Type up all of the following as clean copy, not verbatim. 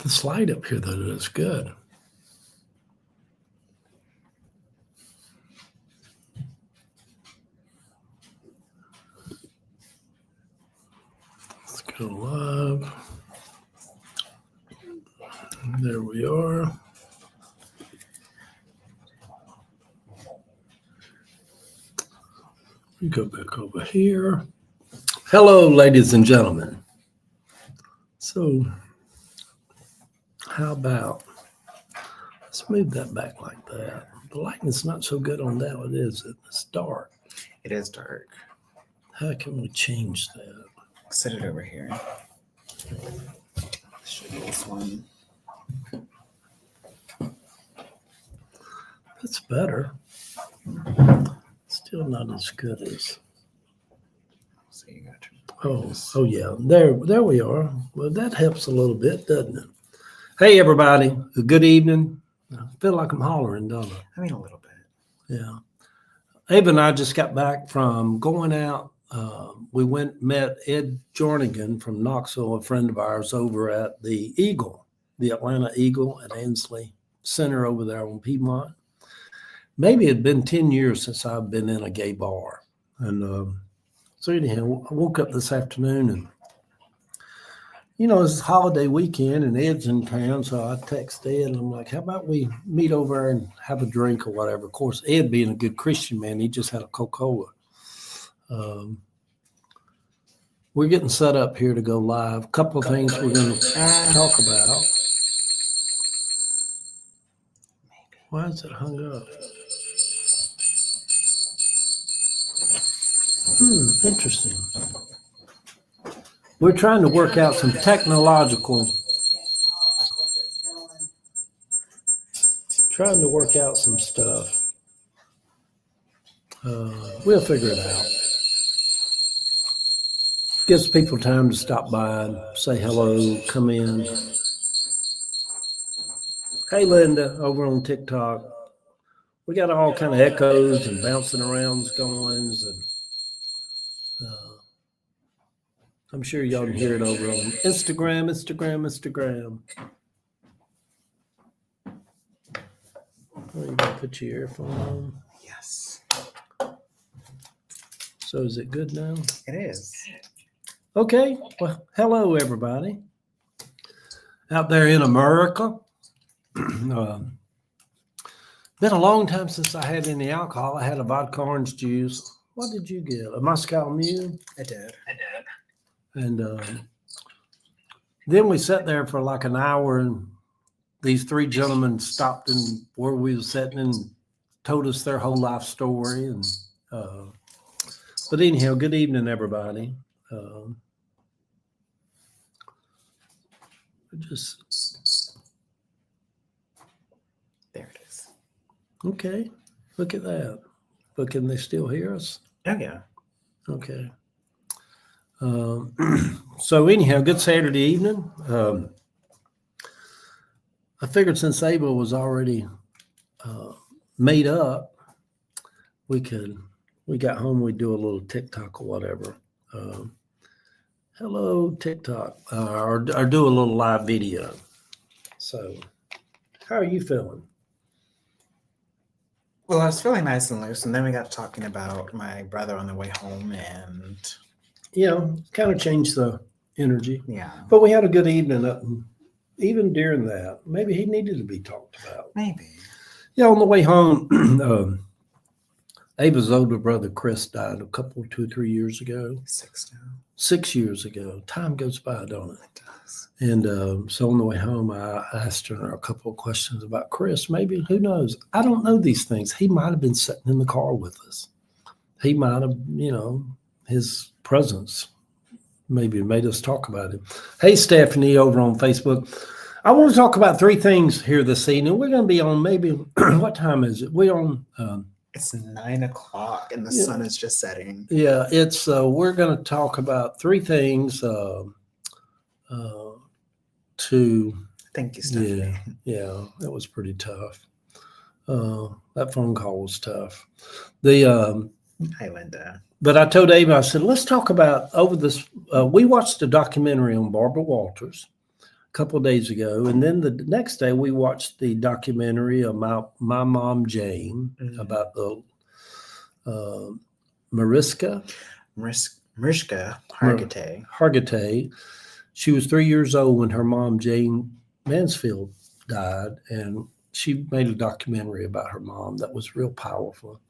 The slide up here, though, is good. Let's go live. There we are. We go back over here. Hello, ladies and gentlemen. So, how about, let's move that back like that. The lighting's not so good on that one, is it? It's dark. It is dark. How can we change that? Set it over here. Show you this one. That's better. Still not as good as. So you got Oh yeah. There we are. Well, that helps a little bit, doesn't it? Hey, everybody. Good evening. I feel like I'm hollering, don't I? I mean, a little bit. Yeah. Abe and I just got back from going out. We met Ed Jornigan from Knoxville, a friend of ours, over at the Eagle, the Atlanta Eagle at Ansley Center over there on Piedmont. Maybe it had been 10 years since I've been in a gay bar. And so anyhow, I woke up this afternoon and, it's holiday weekend and Ed's in town. So I text Ed and I'm like, how about we meet over there and have a drink or whatever? Of course, Ed being a good Christian man, he just had a Coca-Cola. We're getting set up here to go live. A couple of things we're going to talk about. Why is it hung up? Interesting. We're trying to work out some technological. Trying to work out some stuff. We'll figure it out. Gives people time to stop by and say hello, come in. Hey, Linda, over on TikTok. We got all kind of echoes and bouncing around going, and I'm sure y'all can hear it over on Instagram. Oh, you gotta put your earphone on. Yes. So is it good now? It is. Okay. Well, hello, everybody. Out there in America. Been a long time since I had any alcohol. I had a vodka orange juice. What did you get? A Moscow Mule? I did. And then we sat there for like an hour, and these three gentlemen stopped in where we were sitting and told us their whole life story. And but anyhow, good evening, everybody. There it is. Okay, look at that. But can they still hear us? Oh, yeah. Okay. So anyhow, good Saturday evening. I figured since Abel was already made up, we got home, we'd do a little TikTok or whatever. Hello, TikTok, or do a little live video. So how are you feeling? Well, I was feeling nice and loose, and then we got talking about my brother on the way home, and kind of changed the energy. Yeah. But we had a good evening. Even during that, maybe he needed to be talked about. Maybe. Yeah, on the way home, Ava's older brother Chris died 2 or 3 years ago. 6 now. 6 years ago. Time goes by, don't it? It does. And so on the way home, I asked her a couple of questions about Chris. Maybe, who knows? I don't know these things. He might have been sitting in the car with us. He might have, his presence maybe made us talk about him. Hey, Stephanie over on Facebook. I want to talk about 3 things here this evening. We're going to be on maybe, what time is it? We're on. It's 9 o'clock and the sun is just setting. Yeah, it's. We're going to talk about 3 things. Thank you, Stephanie. Yeah, that was pretty tough. That phone call was tough. Hi, Linda. But I told Ava, I said, let's talk about over this. We watched a documentary on Barbara Walters, couple of days ago, and then the next day we watched the documentary about my mom Jane about the Mariska Hargitay. She was 3 years old when her mom Jane Mansfield died, and she made a documentary about her mom that was real powerful.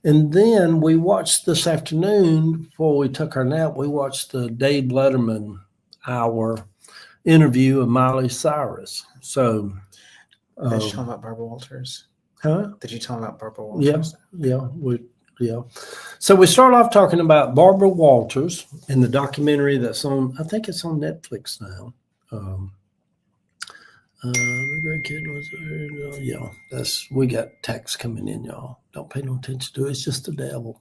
And then we watched this afternoon before we took our nap. We watched the Dave Letterman hour interview of Miley Cyrus. So, did you tell him about Barbara Walters? Huh? Did you tell him about Barbara Walters? Yeah. So we start off talking about Barbara Walters in the documentary that's on. I think it's on Netflix now. The great kid was we got texts coming in, y'all. Don't pay no attention to it. It's just the devil.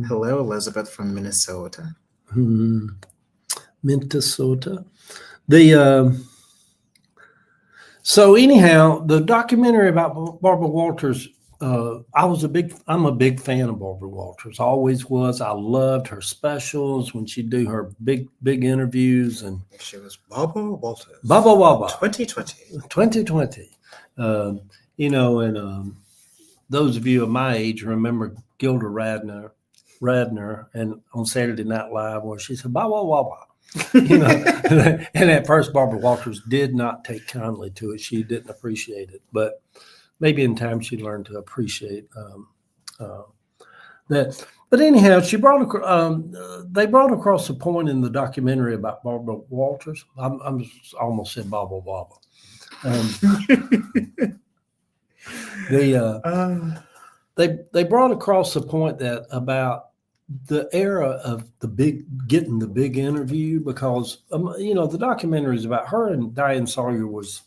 Hello, Elizabeth from Minnesota. Minnesota. So anyhow, the documentary about Barbara Walters, I'm a big fan of Barbara Walters. Always was. I loved her specials when she'd do her big interviews, and she was Barbara Walters. 2020. Those of you of my age remember Gilda Radner, and on Saturday Night Live where she said "Baba Waba." And at first Barbara Walters did not take kindly to it. She didn't appreciate it, but maybe in time she learned to appreciate that. But anyhow, they brought across the point in the documentary about Barbara Walters. I'm almost said Baba Waba. They brought across the point that about the era of getting the big interview, because the documentary is about her, and Diane Sawyer was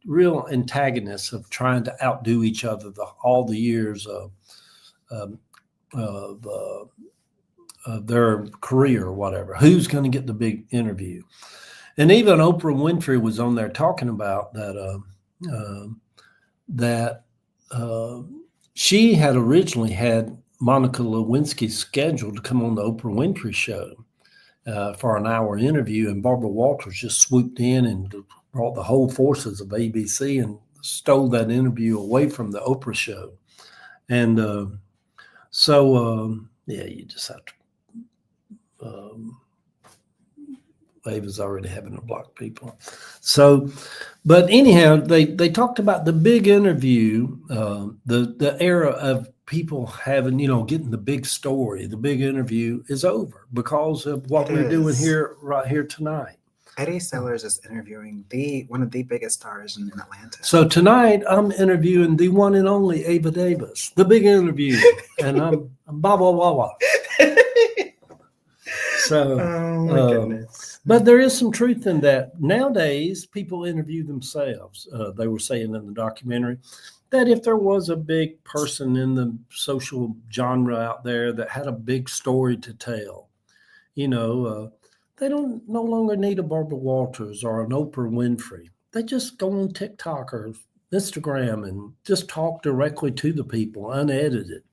real antagonists of trying to outdo each other all the years of their career or whatever. Who's going to get the big interview? And even Oprah Winfrey was on there talking about that she had originally had Monica Lewinsky scheduled to come on the Oprah Winfrey show for an hour interview, and Barbara Walters just swooped in and brought the whole forces of ABC and stole that interview away from the Oprah show. And you just have to. Ava's already having to block people. So, but anyhow, they talked about the big interview, the era of people having, getting the big story. The big interview is over because of what we're doing right here tonight. Eddie Sellers is interviewing one of the biggest stars in Atlanta. So tonight I'm interviewing the one and only Ava Davis, the big interview, and I'm Baba Wawa. So, oh my goodness. But there is some truth in that. Nowadays, people interview themselves. They were saying in the documentary that if there was a big person in the social genre out there that had a big story to tell, they don't no longer need a Barbara Walters or an Oprah Winfrey. They just go on TikTok or Instagram and just talk directly to the people, unedited.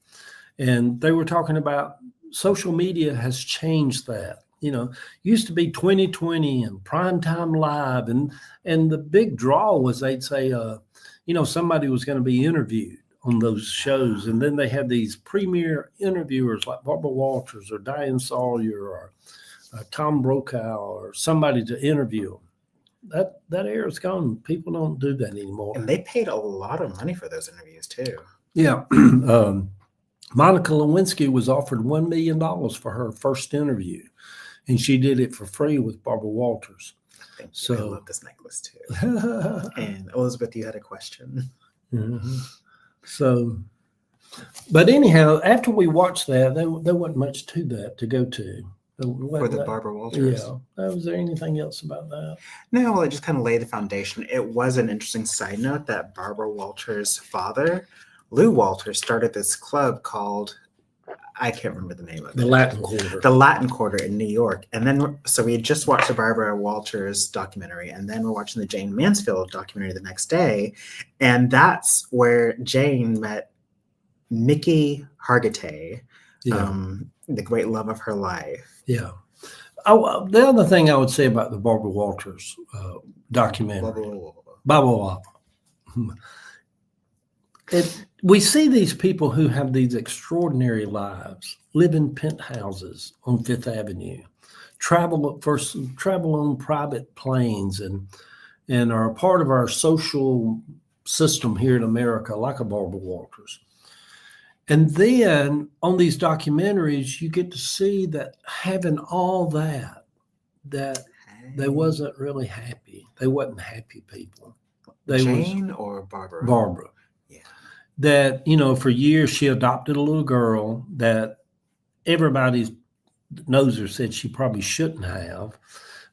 And they were talking about social media has changed that. Used to be 2020 and Primetime Live, and the big draw was they'd say, somebody was going to be interviewed on those shows, and then they had these premier interviewers like Barbara Walters or Diane Sawyer or Tom Brokaw or somebody to interview them. That era's gone. People don't do that anymore. And they paid a lot of money for those interviews too. Yeah. Monica Lewinsky was offered $1 million for her first interview, and she did it for free with Barbara Walters. Thank you. I love this necklace too. And Elizabeth, you had a question. Mm-hmm. So, but anyhow, after we watched that, there wasn't much to that to go to. For the Barbara Walters. Yeah. Was there anything else about that? No, well, it just kind of laid the foundation. It was an interesting side note that Barbara Walters' father, Lou Walters, started this club called, I can't remember the name of it. The Latin Quarter. The Latin Quarter in New York. And then, so we had just watched the Barbara Walters documentary, and then we're watching the Jane Mansfield documentary the next day. And that's where Jane met Mickey Hargitay, the great love of her life. Yeah. The other thing I would say about the Barbara Walters documentary, Blah. we see these people who have these extraordinary lives, live in penthouses on Fifth Avenue, travel on private planes, and are a part of our social system here in America, like a Barbara Walters. And then on these documentaries, you get to see that having all that they wasn't really happy. They wasn't happy people. Jane or Barbara? Barbara. Yeah. That, for years she adopted a little girl that everybody knows her said she probably shouldn't have,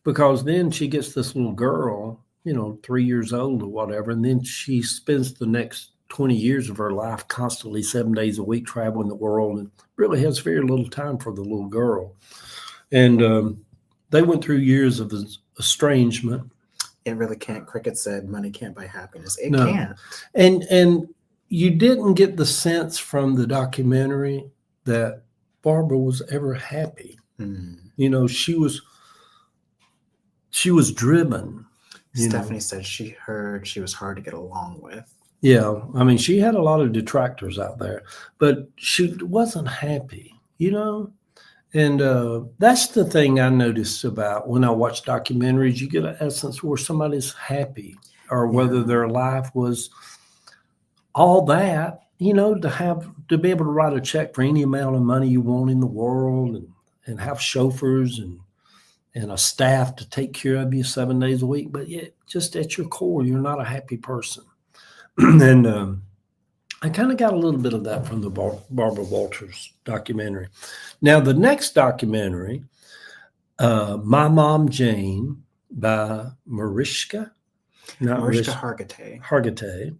because then she gets this little girl, 3 years old or whatever, and then she spends the next 20 years of her life constantly 7 days a week traveling the world and really has very little time for the little girl. And they went through years of estrangement. It really can't. Cricket said money can't buy happiness. It No. can't. And you didn't get the sense from the documentary that Barbara was ever happy. She was driven. Stephanie said she heard she was hard to get along with. Yeah, I mean, she had a lot of detractors out there, but she wasn't happy, And that's the thing I noticed about when I watch documentaries. You get an essence where somebody's happy, or whether their life was all that, to be able to write a check for any amount of money you want in the world, and have chauffeurs and a staff to take care of you 7 days a week. But yet, just at your core, you're not a happy person. And I kind of got a little bit of that from the Barbara Walters documentary. Now, the next documentary, My Mom Jane, by Mariska Hargitay,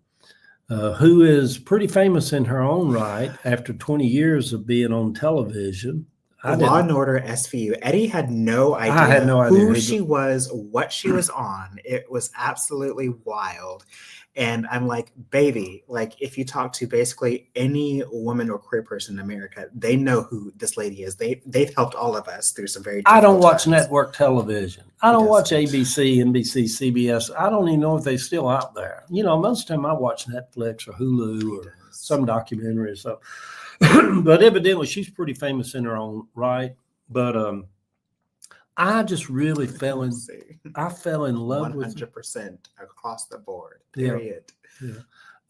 who is pretty famous in her own right after 20 years of being on television. Law and Order SVU. Eddie had no idea, I had no idea who she was, what she was on. It was absolutely wild. And I'm like, baby, like if you talk to basically any woman or queer person in America, they know who this lady is. They've helped all of us through some very I don't difficult watch times. network television. I don't watch ABC, NBC, CBS. I don't even know if they're still out there. Most of the time I watch Netflix or Hulu or some documentary or something. But evidently she's pretty famous in her own right. But I just really fell in love 100% with 100% across the board. Yeah. Period.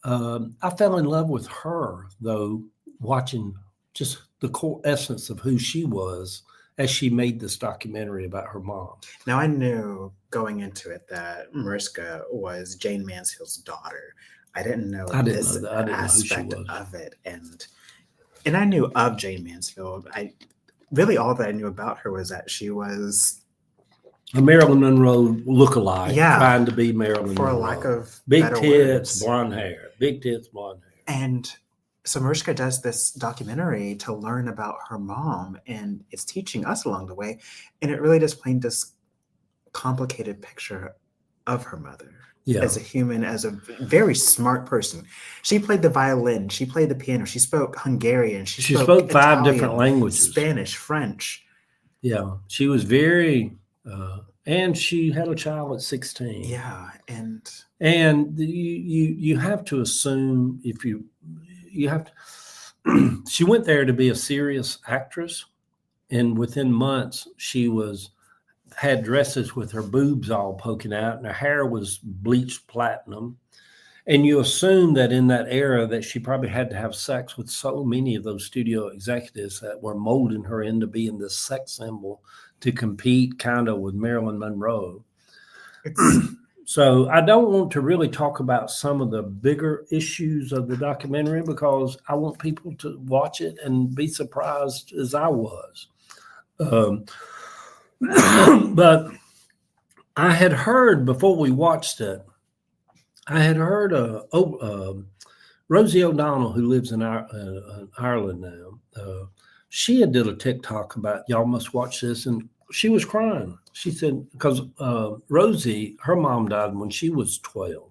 I fell in love with her, though, watching just the core essence of who she was as she made this documentary about her mom. Now, I knew going into it that Mariska was Jane Mansfield's daughter. I didn't know this aspect of it. And I knew of Jane Mansfield. Really all that I knew about her was that she was a Marilyn Monroe lookalike, trying to be Marilyn Monroe. For a lack of big better tits, words. blonde hair. Big tits, blonde hair. And so Mariska does this documentary to learn about her mom, and it's teaching us along the way. And it really does paint this complicated picture of her mother. As a human, as a very smart person. She played the violin, she played the piano, she spoke Hungarian, she spoke 5 different languages. Spanish, French. Yeah, she was very, and she had a child at 16. Yeah, and you have to assume you have to, she went there to be a serious actress, and within months she had dresses with her boobs all poking out and her hair was bleached platinum. And you assume that in that era that she probably had to have sex with so many of those studio executives that were molding her into being this sex symbol to compete kind of with Marilyn Monroe. So I don't want to really talk about some of the bigger issues of the documentary because I want people to watch it and be surprised as I was. But I had heard before we watched it, Rosie O'Donnell, who lives in Ireland now, she had did a TikTok about y'all must watch this, and she was crying. She said, because Rosie, her mom died when she was 12.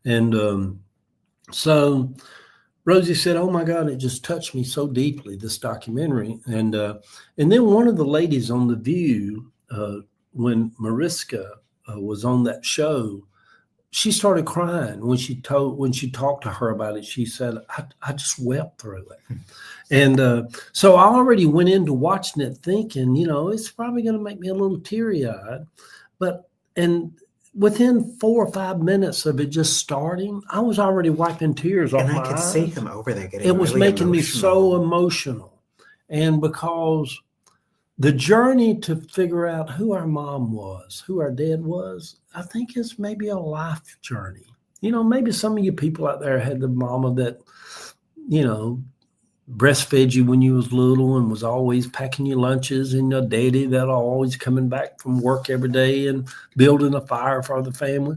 And so Rosie said, oh my God, it just touched me so deeply, this documentary. And then one of the ladies on The View when Mariska was on that show, she started crying when she talked to her about it. She said, I just wept through it. And so I already went into watching it thinking, it's probably going to make me a little teary eyed. And within 4 or 5 minutes of it just starting, I was already wiping tears off my eyes. And I could see him over there getting It was really making me so emotional. And because the journey to figure out who our mom was, who our dad was, I think it's maybe a life journey. Maybe some of you people out there had the mama that, breastfed you when you was little and was always packing your lunches, and your daddy that always coming back from work every day and building a fire for the family.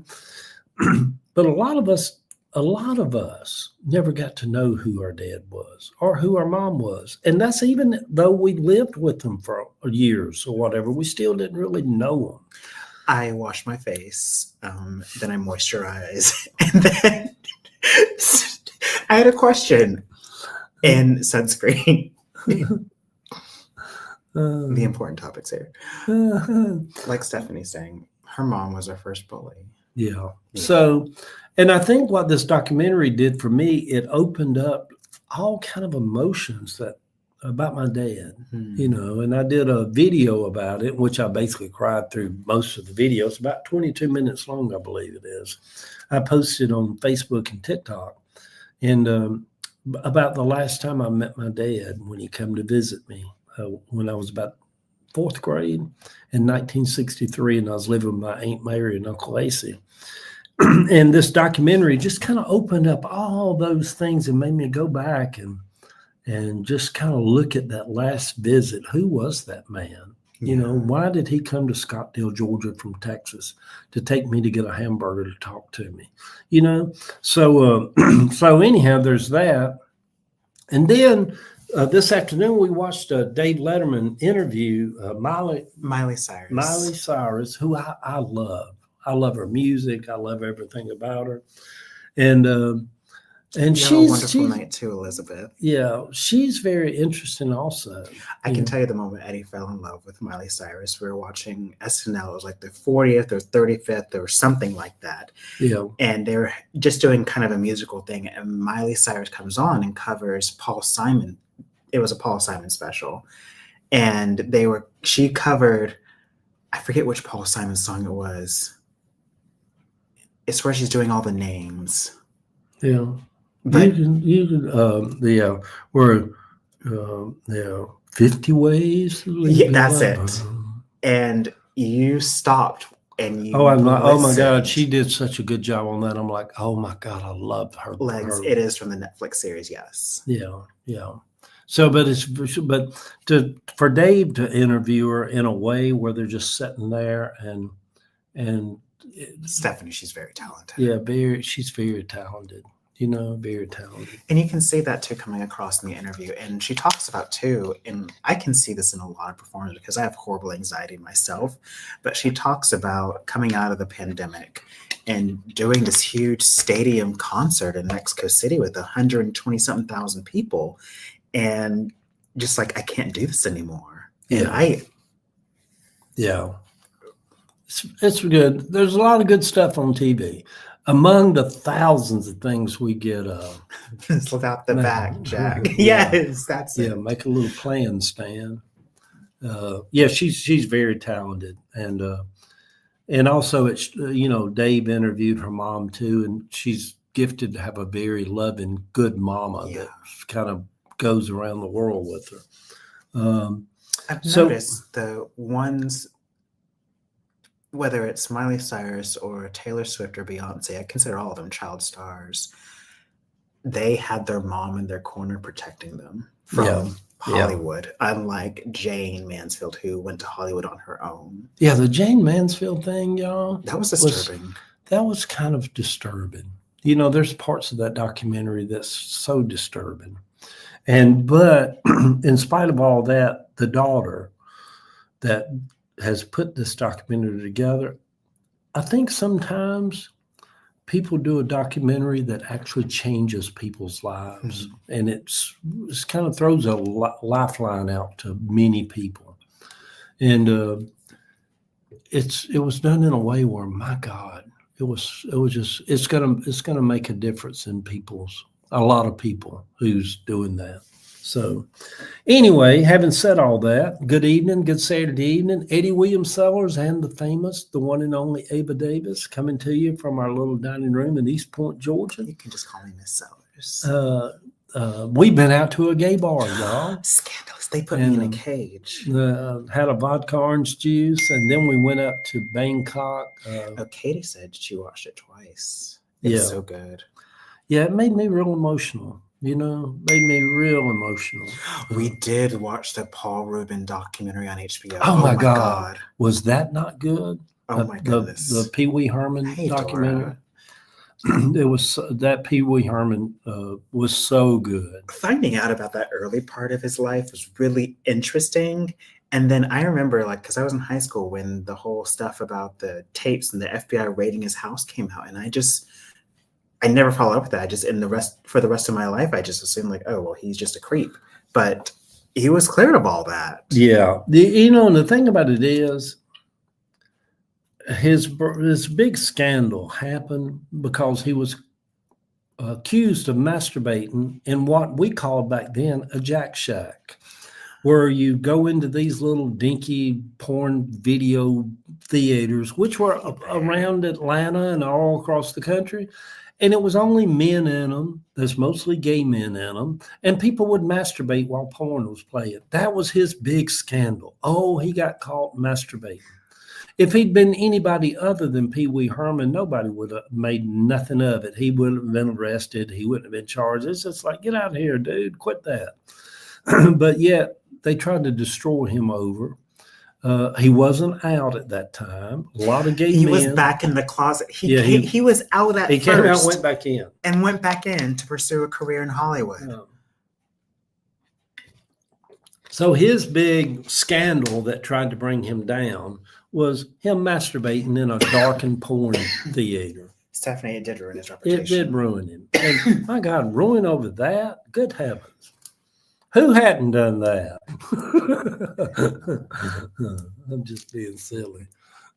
But a lot of us never got to know who our dad was or who our mom was. And that's even though we lived with them for years or whatever, we still didn't really know them. I wash my face, then I moisturize, and then I had a question. And sunscreen. The important topics here. Like Stephanie's saying, her mom was her first bully. Yeah. So, and I think what this documentary did for me, it opened up all kind of emotions about my dad, and I did a video about it, which I basically cried through most of the video. It's about 22 minutes long, I believe it is. I posted on Facebook and TikTok. And, about the last time I met my dad when he came to visit me when I was about 4th grade in 1963, and I was living with my Aunt Mary and Uncle Lacy. And this documentary just kind of opened up all those things and made me go back and just kind of look at that last visit. Who was that man? Why did he come to Scottsdale, Georgia from Texas to take me to get a hamburger to talk to me? So anyhow, there's that. And then this afternoon, we watched a Dave Letterman interview Miley Cyrus. Miley Cyrus, who I love. I love her music. I love everything about her. And she's a wonderful night too, Elizabeth. Yeah, she's very interesting also. I can tell you the moment Eddie fell in love with Miley Cyrus. We were watching SNL. It was like the 40th or 35th or something like that. Yeah. And they were just doing kind of a musical thing. And Miley Cyrus comes on and covers Paul Simon. It was a Paul Simon special. And she covered, I forget which Paul Simon song it was. It's where she's doing all the names. Yeah. But we're 50 ways. That's it. And you stopped and you. Oh my God, she did such a good job on that. I'm like, oh my God, I love her. Legs. It is from the Netflix series, yes. Yeah. So, for Dave to interview her in a way where they're just sitting there and Stephanie, she's very talented. Yeah, she's very talented. Very talented. And you can see that too coming across in the interview. And she talks about too, and I can see this in a lot of performers because I have horrible anxiety myself, but she talks about coming out of the pandemic and doing this huge stadium concert in Mexico City with 120-something thousand people. And just like, I can't do this anymore. And it's good. There's a lot of good stuff on TV. Among the thousands of things we get, slip out the back, Jack. Yes, that's it. Yeah, make a little plan, Stan. She's very talented, and also it's Dave interviewed her mom too, and she's gifted to have a very loving, good mama that kind of goes around the world with her. I've noticed the ones. Whether it's Miley Cyrus or Taylor Swift or Beyonce, I consider all of them child stars. They had their mom in their corner protecting them from Hollywood, unlike Jane Mansfield, who went to Hollywood on her own. Yeah, the Jane Mansfield thing, y'all. That was disturbing. That was kind of disturbing. There's parts of that documentary that's so disturbing. But in spite of all that, the daughter that has put this documentary together, I think sometimes people do a documentary that actually changes people's lives. Mm-hmm. And it's kind of throws a lifeline out to many people. And it was done in a way where, my God, it was just, it's gonna make a difference in a lot of people who's doing that. So anyway, having said all that, good evening, good Saturday evening. Eddie Williams Sellers and the famous, the one and only Ava Davis coming to you from our little dining room in East Point, Georgia. You can just call me Miss Sellers. We've been out to a gay bar, y'all. Scandalous. They put me in a cage. Had a vodka orange juice, and then we went up to Bangkok. Oh, Katie said she watched it twice. It's so good. Yeah, it made me real emotional. Made me real emotional. We did watch the Paul Rubin documentary on HBO. Oh my God. Was that not good? Oh my goodness. The Pee Wee Herman documentary. It was that Pee Wee Herman was so good. Finding out about that early part of his life was really interesting. And then I remember, because I was in high school when the whole stuff about the tapes and the FBI raiding his house came out, and I never followed up with that. For the rest of my life, I just assumed oh, well, he's just a creep. But he was cleared of all that. Yeah. And the thing about it is, his big scandal happened because he was accused of masturbating in what we called back then a Jack Shack, where you go into these little dinky porn video theaters, which were around Atlanta and all across the country. And it was only men in them. There's mostly gay men in them. And people would masturbate while porn was playing. That was his big scandal. Oh, he got caught masturbating. If he'd been anybody other than Pee Wee Herman, nobody would have made nothing of it. He wouldn't have been arrested. He wouldn't have been charged. It's just get out of here, dude. Quit that. But yet they tried to destroy him over. He wasn't out at that time. A lot of gay men. He was back in the closet. He was out at first. He came out, went back in. And went back in to pursue a career in Hollywood. So his big scandal that tried to bring him down was him masturbating in a darkened porn theater. Stephanie, it did ruin his reputation. It did ruin him. And my God, ruin over that? Good heavens. Who hadn't done that? I'm just being silly.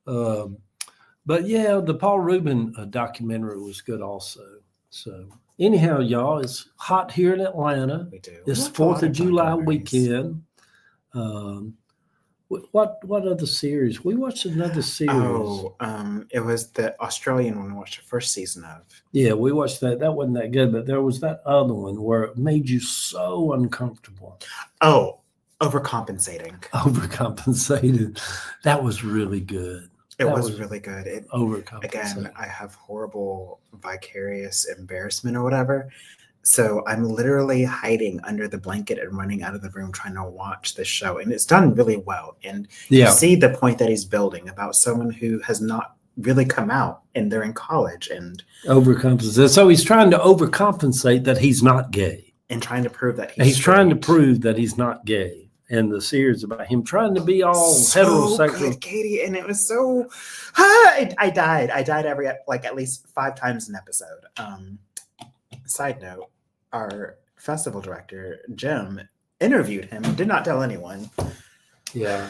But yeah, the Paul Rubin documentary was good also. So anyhow, y'all, it's hot here in Atlanta. We do. It's 4th of July weekend. What other series? We watched another series. Oh, it was the Australian one we watched the first season of. Yeah, we watched that. That wasn't that good, but there was that other one where it made you so uncomfortable. Oh, Overcompensating. Overcompensated. That was really good. It was really good. Overcompensated. Again, I have horrible vicarious embarrassment or whatever. So I'm literally hiding under the blanket and running out of the room trying to watch this show. And it's done really well. And you see the point that he's building about someone who has not really come out and they're in college and overcompensate. So he's trying to overcompensate that he's not gay. And trying to prove that he's trying to prove that he's not gay. And the series about him trying to be all heterosexual. Good, Katie, and it was so I died every at least 5 times an episode. Side note, our festival director, Jim, interviewed him, did not tell anyone. Yeah,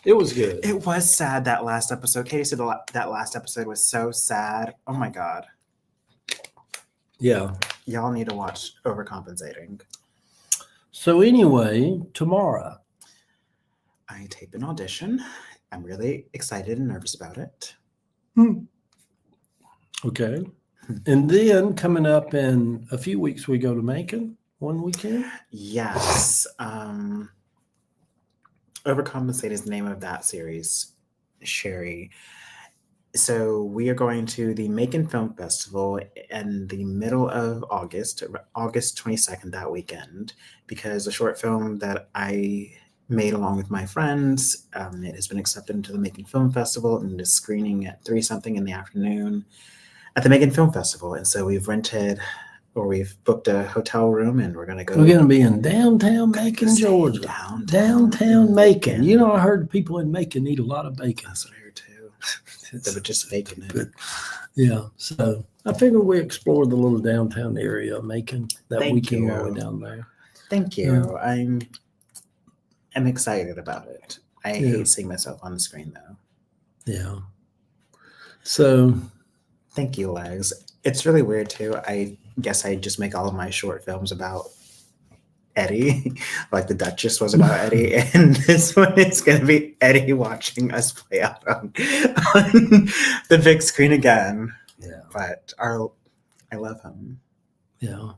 it was good. It was sad, that last episode. Katie said that last episode was so sad. Oh my God. Yeah. Y'all need to watch Overcompensating. So anyway, tomorrow I tape an audition. I'm really excited and nervous about it. Okay. And then coming up in a few weeks, we go to Macon one weekend. Yes. Overcompensate is the name of that series, Sherry. So we are going to the Macon Film Festival in the middle of August 22nd, that weekend, because a short film that I made along with my friends, it has been accepted into the Macon Film Festival and is screening at 3-something in the afternoon at the Macon Film Festival. And so we've booked a hotel room and we're going to go. We're going to be in downtown Macon, Georgia. Downtown Macon. You know, I heard people in Macon eat a lot of bacon. That's what I heard too. They were just faking it. But, yeah. So I figured we explored the little downtown area of Macon that weekend while we're down there. Thank you. I'm excited about it. I hate seeing myself on the screen though. Yeah. So, Thank you, Legs. It's really weird too. I guess I just make all of my short films about Eddie, like the Duchess was about Eddie, and this one is going to be Eddie watching us play out on the big screen again. yeah. But I love him. Yeah.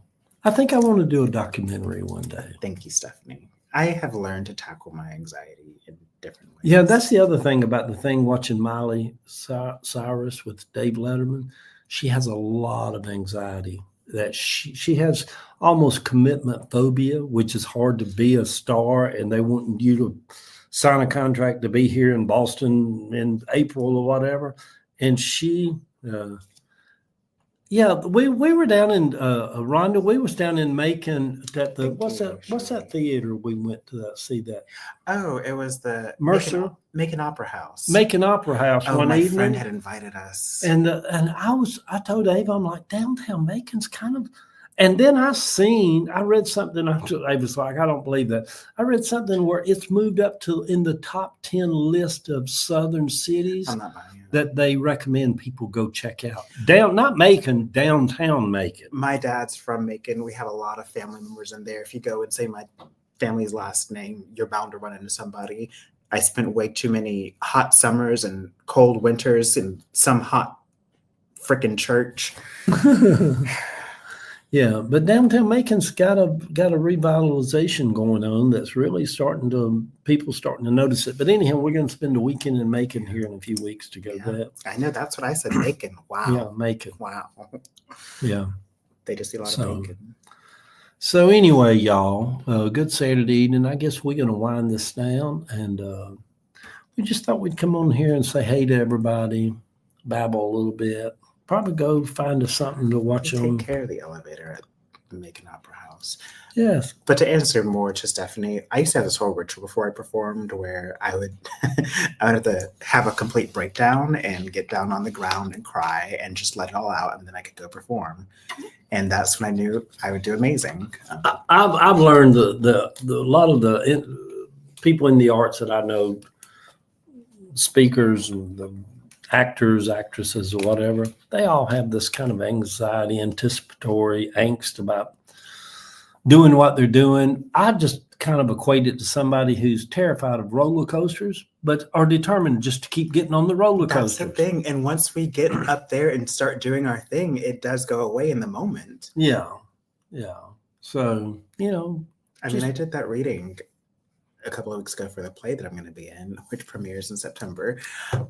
I think I want to do a documentary one day. Thank you, Stephanie. I have learned to tackle my anxiety in different ways. Yeah, that's the other thing about the thing watching Miley Cyrus with Dave Letterman. She has a lot of anxiety that she has almost commitment phobia, which is hard to be a star and they want you to sign a contract to be here in Boston in April or whatever. And she, yeah, we were down in Rhonda. We was down in Macon at the what's that theater we went to see that? Oh, it was the Mercer Macon Opera House. Macon Opera House Oh, one my evening. friend had invited us. And I told Ava, I'm like, downtown Macon's kind of, and then I read something. Ava's like, I don't believe that. I read something where it's moved up to in the top 10 list of southern cities I'm not buying it. that they recommend people go check out. Not Macon, downtown Macon. My dad's from Macon. We have a lot of family members in there. If you go and say my family's last name, you're bound to run into somebody. I spent way too many hot summers and cold winters in some hot freaking church. Yeah, but downtown Macon's got a revitalization going on that's really people starting to notice it. But anyhow, we're going to spend a weekend in Macon here in a few weeks to go Yeah. that. I know that's what I said. Macon. Wow. Yeah, Macon. Wow. Yeah. They just see a lot So- of Macon. So anyway, y'all, good Saturday evening. I guess we're going to wind this down, and we just thought we'd come on here and say hey to everybody, babble a little bit, probably go find us something to watch Take on. care of the elevator at the Macon Opera House. Yes. But to answer more to Stephanie, I used to have this whole ritual before I performed where I would I would have to have a complete breakdown and get down on the ground and cry and just let it all out, and then I could go perform. And that's when I knew I would do amazing. I've learned the a lot of people in the arts that I know, speakers and the actors, actresses, or whatever, they all have this kind of anxiety, anticipatory angst about doing what they're doing. I just kind of equate it to somebody who's terrified of roller coasters, but are determined just to keep getting on the roller That's coasters. the thing. And once we get up there and start doing our thing, it does go away in the moment. Yeah. Yeah. So, I mean, I did that reading a couple of weeks ago for the play that I'm going to be in, which premieres in September.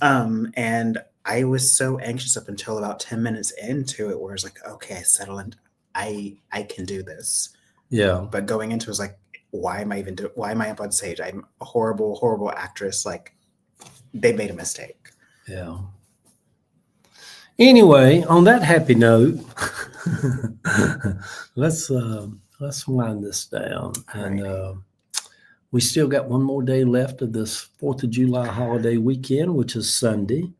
And I was so anxious up until about 10 minutes into it, where it's like, okay, I settle in. I can do this. yeah. But going into it was like, why am I up on stage? I'm a horrible, horrible actress. Like, they made a mistake. Yeah. Anyway, on that happy note, let's wind this down. And we still got one more day left of this 4th of July holiday weekend, which is Sunday.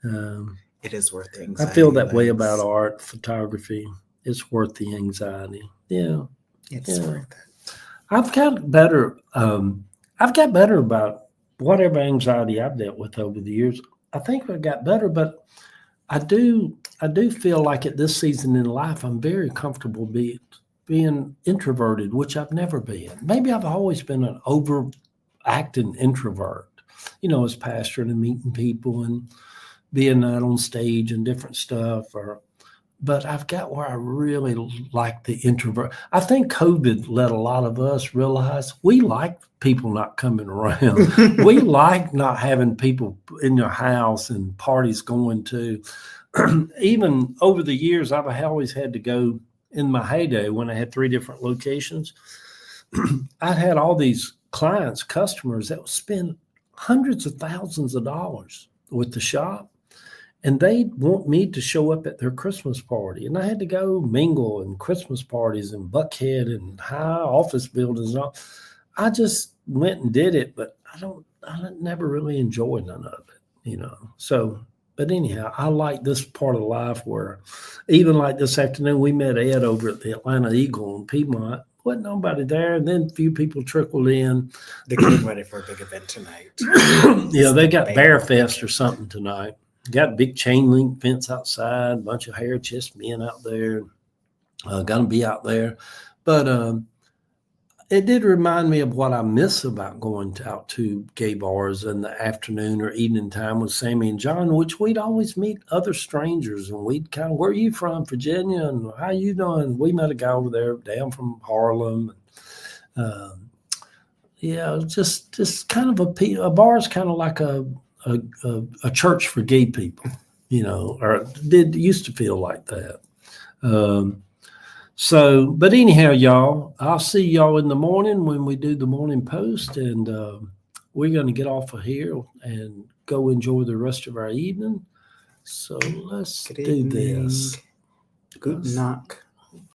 It is worth the I anxiety. feel that way Legs. about art, photography. It's worth the anxiety. Yeah. It's Yeah. worth it. I've got better. I've got better about whatever anxiety I've dealt with over the years. I think I got better, but I do feel like at this season in life, I'm very comfortable being introverted, which I've never been. Maybe I've always been an overacting introvert, as pastoring and meeting people and being out on stage and different stuff. But I've got where I really like the introvert. I think COVID let a lot of us realize we like people not coming around. We like not having people in your house and parties going to. Even over the years, I've always had to go in my heyday when I had 3 different locations. I had all these clients, customers that would spend hundreds of thousands of dollars with the shop. And they want me to show up at their Christmas party. And I had to go mingle in Christmas parties in Buckhead and high office buildings. And all. I just went and did it, but I never really enjoyed none of it, So, but anyhow, I like this part of life where even like this afternoon, we met Ed over at the Atlanta Eagle in Piedmont. wasn't nobody there. And then a few people trickled in. They're getting ready for a big event tonight. Yeah, they got Big Bear event. Fest or something tonight. Got a big chain link fence outside, a bunch of hair chest men out there. Gonna be out there. But it did remind me of what I miss about going out to gay bars in the afternoon or evening time with Sammy and John, which we'd always meet other strangers and we'd kind of, where are you from, Virginia? And how you doing? We met a guy over there down from Harlem. Yeah, just kind of a bar is kind of like a church for gay people, or did used to feel like that. But anyhow, y'all, I'll see y'all in the morning when we do the morning post, and we're going to get off of here and go enjoy the rest of our evening. So let's Good do evening. this. Guten Nacht.